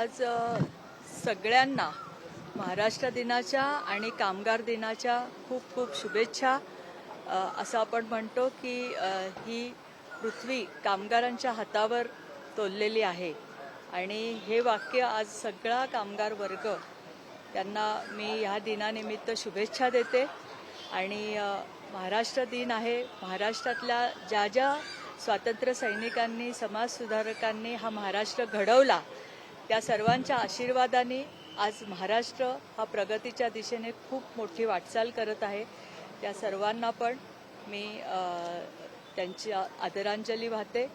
आज सगळ्यांना महाराष्ट्र दिनाच्या आणि कामगार दिनाच्या खूप खूप शुभेच्छा. असं आपण म्हणतो की ही पृथ्वी कामगारांच्या हातावर तोललेली आहे आणि हे वाक्य आज सगळा कामगार वर्ग त्यांना मी ह्या दिनानिमित्त शुभेच्छा देते. आणि महाराष्ट्र दिन आहे. महाराष्ट्रातल्या ज्या ज्या स्वातंत्र्य सैनिकांनी समाजसुधारकांनी हा महाराष्ट्र घडवला त्या सर्वांच्या आशीर्वादाने आज महाराष्ट्र हा प्रगतीच्या दिशेने खूप मोठी वाटचाल करत आहे. त्या सर्वांना पण मी त्यांची आदरांजली वाहते.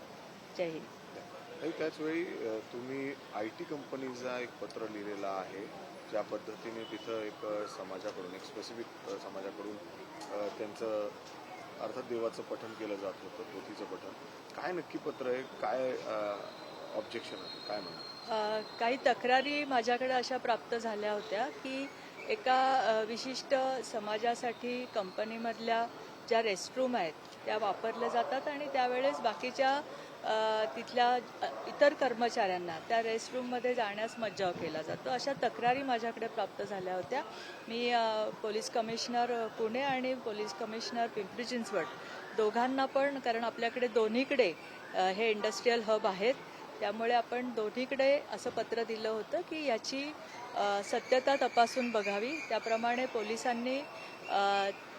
जय हिंद. त्याचवेळी तुम्ही IT कंपनीचा एक पत्र लिहिलेला आहे, ज्या पद्धतीने तिथं एक समाजाकडून एक स्पेसिफिक समाजाकडून त्यांचं अर्थात देवाचं पठण केलं जात होतं, पोथीचं पठण. काय नक्की पत्र आहे, काय ऑब्जेक्शन आहे, काय म्हणणं? काही तक्रारी माझ्याकडे अशा प्राप्त झाल्या होत्या की एका विशिष्ट समाजासाठी कंपनीमधल्या ज्या रेस्टरूम आहेत त्या वापरल्या जातात आणि त्यावेळेस बाकीच्या तिथल्या इतर कर्मचाऱ्यांना त्या रेस्टरूममध्ये जाण्यास मज्जाव केला जातो. अशा तक्रारी माझ्याकडे प्राप्त झाल्या होत्या. मी पोलीस कमिशनर पुणे आणि पोलीस कमिशनर पिंपरी चिंचवड दोघांना पण, कारण आपल्याकडे दोन्हीकडे हे इंडस्ट्रीयल हब आहेत, त्यामुळे आपण दोन्हीकडे असं पत्र दिलं होतं की याची सत्यता तपासून बघावी. त्याप्रमाणे पोलिसांनी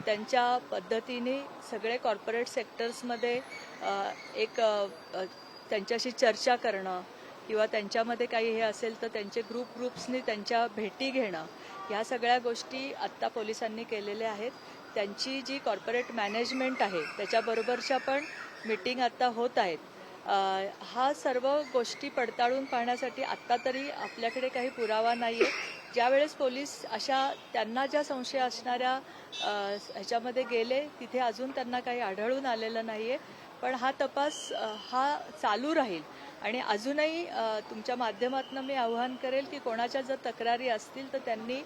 त्यांच्या पद्धतीने सगळे कॉर्पोरेट सेक्टर्समध्ये एक त्यांच्याशी चर्चा करणं किंवा त्यांच्यामध्ये काही हे असेल तर त्यांचे ग्रुप्सनी त्यांच्या भेटी घेणं, ह्या सगळ्या गोष्टी आत्ता पोलिसांनी केलेल्या आहेत. त्यांची जी कॉर्पोरेट मॅनेजमेंट आहे त्याच्याबरोबरच्या पण मीटिंग आता होत आहेत. हा सर्व गोष्टी पडताळून पाहण्यासाठी आत्ता तरी आपल्याकडे काही पुरावा नाही आहे. ज्यावेळेस पोलीस अशा त्यांना ज्या संशय असणाऱ्या ह्याच्यामध्ये गेले तिथे अजून त्यांना काही आढळून आलेलं नाही आहे, पण हा तपास हा चालू राहील. आणि अजूनही तुमच्या माध्यमातून मी आवाहन करेल की कोणाच्या जर तक्रारी असतील तर त्यांनी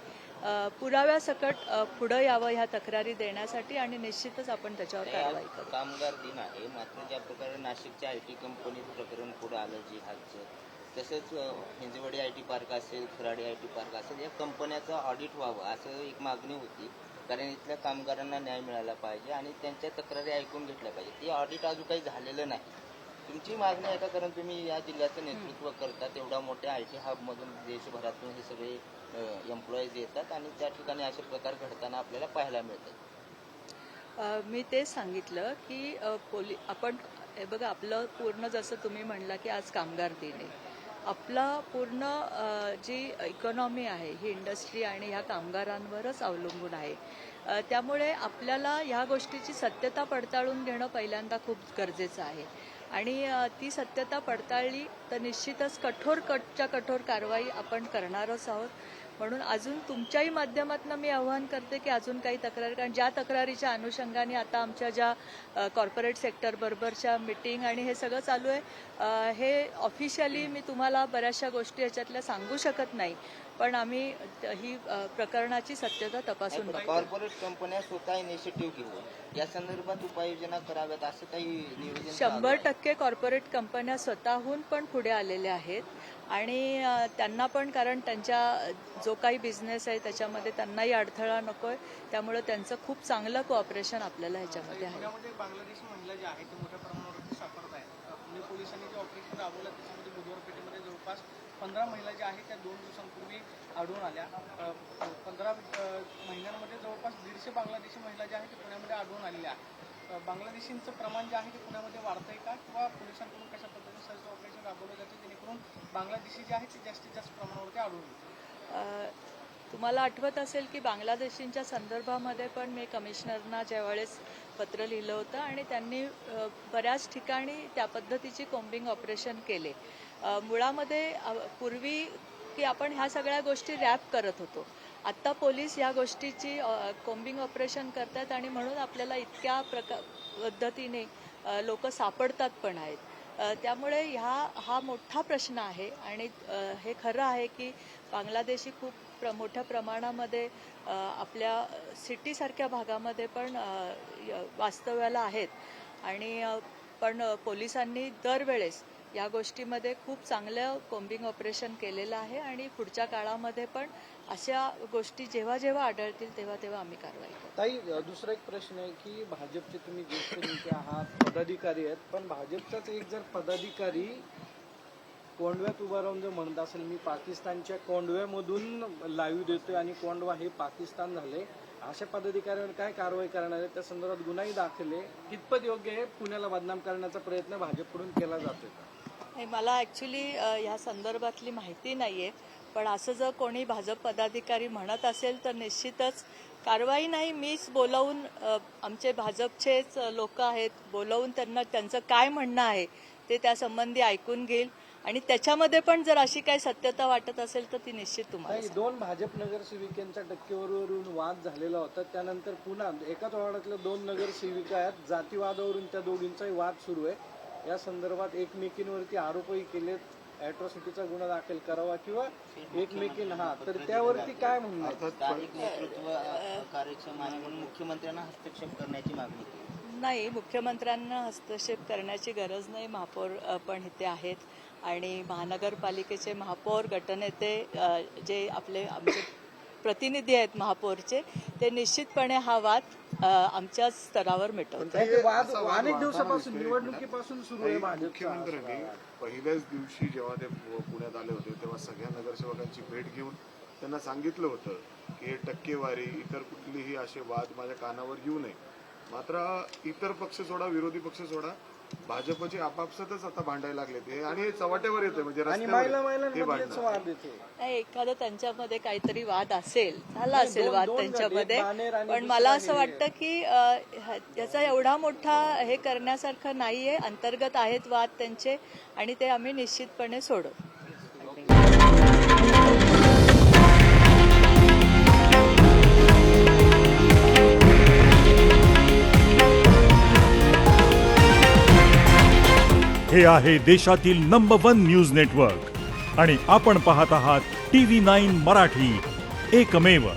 पुराव्यासकट पुढं यावं ह्या तक्रारी देण्यासाठी आणि निश्चितच आपण त्याच्यावर कारवाई करू. कामगार दिन आहे, मात्र ज्या प्रकारे नाशिकच्या IT कंपनी प्रकरण पुढे आलं जिहादचं, तसंच हिंजवडी IT पार्क असेल, खराडी IT पार्क असेल, या कंपन्याचं ऑडिट व्हावं असं एक मागणी होती. कारण इथल्या कामगारांना न्याय मिळाला पाहिजे आणि त्यांच्या तक्रारी ऐकून घेतल्या पाहिजे. ती ऑडिट अजून काही झालेलं नाही. तुमची मागणी आहे का? कारण तुम्ही या जिल्ह्याचं नेतृत्व करता, तेवढ्या मोठ्या IT हबमधून देशभरातून हे सगळे एम्प्लॉईज येतात आणि त्या ठिकाणी असे प्रकार घडताना आपल्याला पाहायला मिळतात. मी तेच सांगितलं की आपण हे बघा, आपलं पूर्ण जसं तुम्ही म्हणला की आज कामगार दिन आहे, आपला पूर्ण जी इकॉनॉमी आहे ही इंडस्ट्री आणि ह्या कामगारांवरच अवलंबून आहे. त्यामुळे आपल्याला ह्या गोष्टीची सत्यता पडताळून घेणं पहिल्यांदा खूप गरजेचं आहे आणि ती सत्यता पडताळली तर निश्चितच कठोर कारवाई आपण करणारच आहोत. म्हणून अजून तुमच्याही माध्यमातून मी आवाहन करते की अजून काही तक्रारी, कारण ज्या तक्रारीच्या अनुषंगाने आता आमच्या ज्या कॉर्पोरेट सेक्टर बरोबरच्या मीटिंग आणि हे सगळं चालू आहे, हे ऑफिशियली मी तुम्हाला बऱ्याचशा गोष्टी याच्यातल्या सांगू शकत नाही, पण आम्ही ही प्रकरणाची सत्यता तपासून बघतो. कॉर्पोरेट कंपन्या स्वतः इनिशिएटिव्ह घेऊन या संदर्भात उपाययोजना कराव्यात असं काही नियोजन? 100% कॉर्पोरेट कंपन्या स्वतःहून पण पुढे आलेल्या आहेत आणि त्यांना पण, कारण त्यांच्या जो काही बिझनेस आहे त्याच्यामध्ये त्यांनाही अडथळा नकोय, त्यामुळे त्यांचं खूप चांगलं कोऑपरेशन आपल्याला ह्याच्यामध्ये आहे. बांगलादेशी महिला ज्या आहेत ते मोठ्या प्रमाणावरती सापडत आहेत. पुणे पोलिसांनी जे ऑपरेशन राबवलं त्याच्यामध्ये बुधवार पेठेमध्ये जवळपास 15 महिला ज्या आहेत त्या 2 दिवसांपूर्वी आढळून आल्या. 15 महिन्यांमध्ये जवळपास 150 बांगलादेशी महिला ज्या आहेत ते पुण्यामध्ये आढळून आलेल्या आहेत. बांगलादेशींचं प्रमाण जे आहे ते पुण्यामध्ये वाढतंय का, किंवा पोलिसांकडून कशा पद्धतीने सर्च ऑपरेशन राबवलं जाते जेणेकरून बांगलादेशी जे आहेत ते जास्तीत जास्त प्रमाणावरती आढळून येतील? तुम्हाला आठवत असेल की बांगलादेशींच्या संदर्भामध्ये पण मी कमिशनरना ज्यावेळेस पत्र लिहिलं होतं आणि त्यांनी बऱ्याच ठिकाणी त्या पद्धतीची कोम्बिंग ऑपरेशन केले. मुळामध्ये पूर्वी की आपण ह्या सगळ्या गोष्टी रॅप करत होतो, आत्ता पोलीस ह्या गोष्टीची कोम्बिंग ऑपरेशन करतात आणि म्हणून आपल्याला इतक्या पद्धतीने लोक सापडतात पण आहेत. त्यामुळे हा मोठा प्रश्न आहे आणि हे खरं आहे की बांगलादेशी खूप मोठ्या प्रमाणामध्ये आपल्या सिटीसारख्या भागामध्ये पण वास्तव्याला आहेत आणि पण पोलिसांनी दरवेळेस या गोष्टीमध्ये खूप चांगलं कोम्बिंग ऑपरेशन केलेलं आहे आणि पुढच्या काळामध्ये पण अशा गोष्टी जेव्हा जेव्हा आढळतील तेव्हा तेव्हा आम्ही कारवाई करू. ताई, दुसरा एक प्रश्न आहे की भाजपचे तुम्ही ज्येष्ठ नेते आहात, पदाधिकारी आहेत, पण भाजपचाच एक जर पदाधिकारी कोंडव्यात उभा राहून जर म्हणत असेल मी पाकिस्तानच्या कोंडव्यामधून लाईव्ह देतोय आणि कोंडवा हे पाकिस्तान झाले, अशा पदाधिकाऱ्यांवर काय कारवाई करणार आहे? त्या संदर्भात गुन्हाही दाखल आहे. कितपत योग्य आहे? पुण्याला बदनाम करण्याचा प्रयत्न भाजपकडून केला जातोय का? मला ॲक्च्युली ह्या संदर्भातली माहिती नाही आहे, पण असं जर कोणी भाजप पदाधिकारी म्हणत असेल तर निश्चितच कारवाई नाही, मीच बोलावून आमचे भाजपचेच लोक आहेत, बोलावून त्यांना त्यांचं काय म्हणणं आहे ते त्यासंबंधी ऐकून घेईल आणि त्याच्यामध्ये पण जर अशी काही सत्यता वाटत असेल तर ती निश्चित तुम्हाला ताई, 2 भाजप नगरसेविकांच्या टक्केवारीवरून वाद झालेला होता. त्यानंतर पुन्हा एकाच वार्डातल्या 2 नगरसेविका आहेत, जातीवादावरून त्या दोघींचाही वाद सुरू आहे. या संदर्भात एकमेकींवरती आरोपही केलेत, ॲट्रॉसिटीचा गुन्हा दाखल करावा किंवा एकमेकींना तर त्यावरती काय म्हणणं आहे? स्थानिक नेतृत्व कार्यक्षम आहे म्हणून मुख्यमंत्र्यांना हस्तक्षेप करण्याची मागणी केली. नाही, मुख्यमंत्र्यांना हस्तक्षेप करण्याची गरज नाही. महापौर पण इथे आहेत आणि महानगरपालिकेचे महापौर गटनेते जे आमचे प्रतिनिधी आहेत महापौरचे, ते निश्चितपणे हा वाद आमच्या स्तरावर मिटवतात. वाद अनेक दिवसापासून निवडणुकीपासून सुरू आहे. मुख्यमंत्र्यांनी पहिल्याच दिवशी जेव्हा ते पुण्यात आले होते तेव्हा सगळ्या नगरसेवकांची भेट घेऊन त्यांना सांगितलं होतं की हे टक्केवारी इतर कुठलीही असे वाद माझ्या कानावर येऊ नये. मात्र इतर पक्ष सोडा, विरोधी पक्ष सोडा, भाजपचे आपापसातच आता भांडायला लागले ते आणि हे चव्हाट्यावर येते म्हणजे रस्त्यावर हे भांडण. एखादं त्यांच्यामध्ये काहीतरी वाद असेल, झाला असेल वाद त्यांच्यामध्ये, पण मला असं वाटतं की याचा एवढा मोठा हे करण्यासारखं नाहीये. अंतर्गत आहेत वाद त्यांचे आणि ते आम्ही निश्चितपणे सोडवू. हे आहे देशातील नंबर 1 न्यूज नेटवर्क आणि आपण पाहत आहात TV9 मराठी, एकमेव.